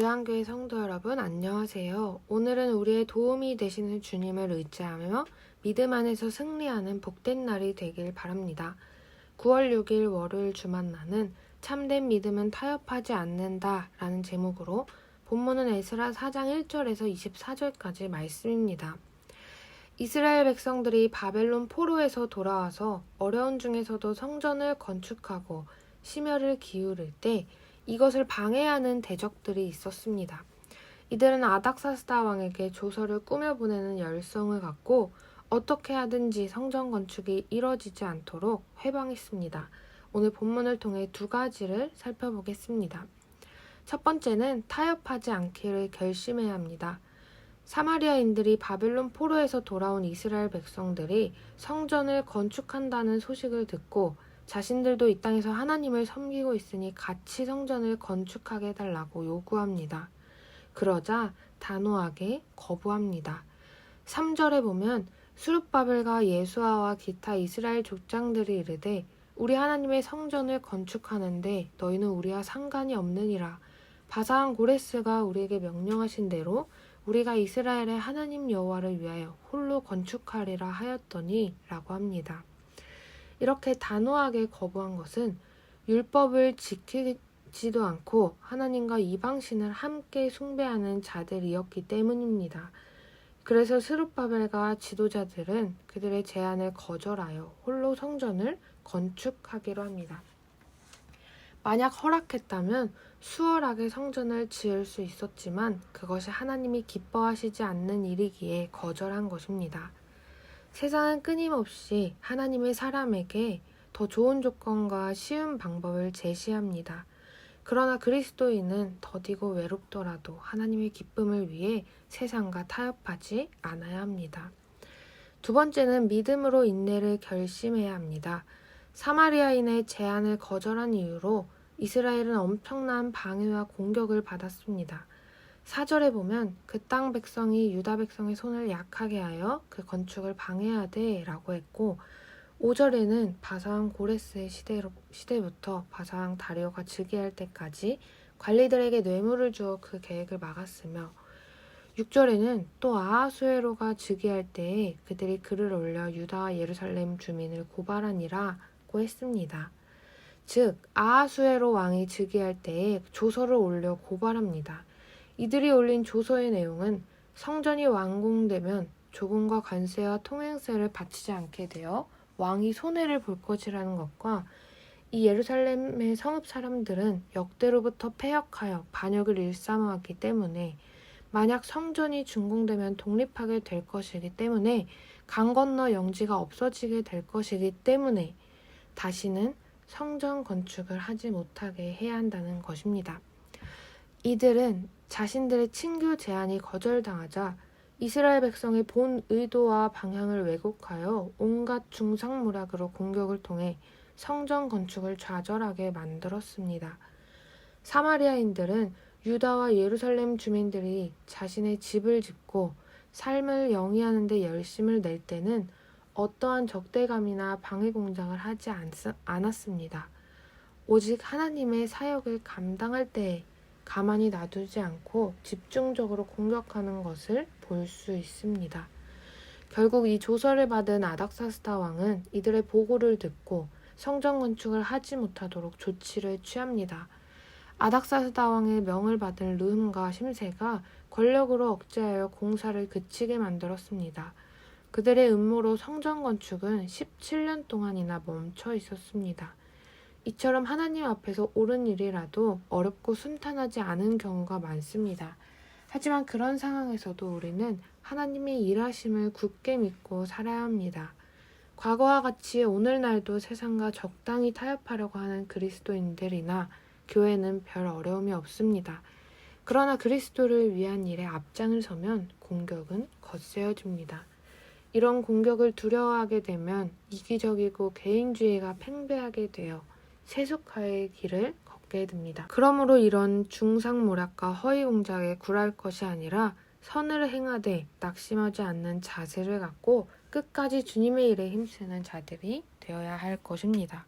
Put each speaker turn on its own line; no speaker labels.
주안교회 성도 여러분 안녕하세요. 오늘은 우리의 도움이 되시는 주님을 의지하며 믿음 안에서 승리하는 복된 날이 되길 바랍니다. 9월 6일 월요일 주만나는 참된 믿음은 타협하지 않는다 라는 제목으로 본문은 에스라 4장 1절에서 24절까지 말씀입니다. 이스라엘 백성들이 바벨론 포로에서 돌아와서 어려운 중에서도 성전을 건축하고 심혈을 기울일 때 이것을 방해하는 대적들이 있었습니다. 이들은 아닥사스다 왕에게 조서를 꾸며보내는 열성을 갖고 어떻게 하든지 성전 건축이 이뤄지지 않도록 회방했습니다. 오늘 본문을 통해 두 가지를 살펴보겠습니다. 첫 번째는 타협하지 않기를 결심해야 합니다. 사마리아인들이 바벨론 포로에서 돌아온 이스라엘 백성들이 성전을 건축한다는 소식을 듣고 자신들도 이 땅에서 하나님을 섬기고 있으니 같이 성전을 건축하게 해달라고 요구합니다. 그러자 단호하게 거부합니다. 3절에 보면 스룹바벨과 예수아와 기타 이스라엘 족장들이 이르되 우리 하나님의 성전을 건축하는데 너희는 우리와 상관이 없느니라. 바사한 고레스가 우리에게 명령하신 대로 우리가 이스라엘의 하나님 여호와를 위하여 홀로 건축하리라 하였더니 라고 합니다. 이렇게 단호하게 거부한 것은 율법을 지키지도 않고 하나님과 이방신을 함께 숭배하는 자들이었기 때문입니다. 그래서 스룹바벨과 지도자들은 그들의 제안을 거절하여 홀로 성전을 건축하기로 합니다. 만약 허락했다면 수월하게 성전을 지을 수 있었지만 그것이 하나님이 기뻐하시지 않는 일이기에 거절한 것입니다. 세상은 끊임없이 하나님의 사람에게 더 좋은 조건과 쉬운 방법을 제시합니다. 그러나 그리스도인은 더디고 외롭더라도 하나님의 기쁨을 위해 세상과 타협하지 않아야 합니다. 두 번째는 믿음으로 인내를 결심해야 합니다. 사마리아인의 제안을 거절한 이유로 이스라엘은 엄청난 방해와 공격을 받았습니다. 4절에 보면 그 땅 백성이 유다 백성의 손을 약하게 하여 그 건축을 방해하되 라고 했고 5절에는 바사왕 고레스의 시대부터 바사왕 다리오가 즉위할 때까지 관리들에게 뇌물을 주어 그 계획을 막았으며 6절에는 또 아하수에로가 즉위할 때에 그들이 글을 올려 유다와 예루살렘 주민을 고발하니라고 했습니다. 즉 아하수에로 왕이 즉위할 때에 조서를 올려 고발합니다. 이들이 올린 조서의 내용은 성전이 완공되면 조금과 관세와 통행세를 바치지 않게 되어 왕이 손해를 볼 것이라는 것과 이 예루살렘의 성읍 사람들은 역대로부터 패역하여 반역을 일삼았기 때문에 만약 성전이 준공되면 독립하게 될 것이기 때문에 강 건너 영지가 없어지게 될 것이기 때문에 다시는 성전 건축을 하지 못하게 해야 한다는 것입니다. 이들은 자신들의 친교 제안이 거절당하자 이스라엘 백성의 본 의도와 방향을 왜곡하여 온갖 중상모략으로 공격을 통해 성전 건축을 좌절하게 만들었습니다. 사마리아인들은 유다와 예루살렘 주민들이 자신의 집을 짓고 삶을 영위하는 데 열심을 낼 때는 어떠한 적대감이나 방해 공작을 하지 않았습니다. 오직 하나님의 사역을 감당할 때에 가만히 놔두지 않고 집중적으로 공격하는 것을 볼 수 있습니다. 결국 이 조서를 받은 아닥사스다 왕은 이들의 보고를 듣고 성전 건축을 하지 못하도록 조치를 취합니다. 아닥사스다 왕의 명을 받은 르흠과 심세가 권력으로 억제하여 공사를 그치게 만들었습니다. 그들의 음모로 성전 건축은 17년 동안이나 멈춰 있었습니다. 이처럼 하나님 앞에서 옳은 일이라도 어렵고 순탄하지 않은 경우가 많습니다. 하지만 그런 상황에서도 우리는 하나님의 일하심을 굳게 믿고 살아야 합니다. 과거와 같이 오늘날도 세상과 적당히 타협하려고 하는 그리스도인들이나 교회는 별 어려움이 없습니다. 그러나 그리스도를 위한 일에 앞장을 서면 공격은 거세어집니다. 이런 공격을 두려워하게 되면 이기적이고 개인주의가 팽배하게 되어 세속화의 길을 걷게 됩니다. 그러므로 이런 중상모략과 허위공작에 굴할 것이 아니라 선을 행하되 낙심하지 않는 자세를 갖고 끝까지 주님의 일에 힘쓰는 자들이 되어야 할 것입니다.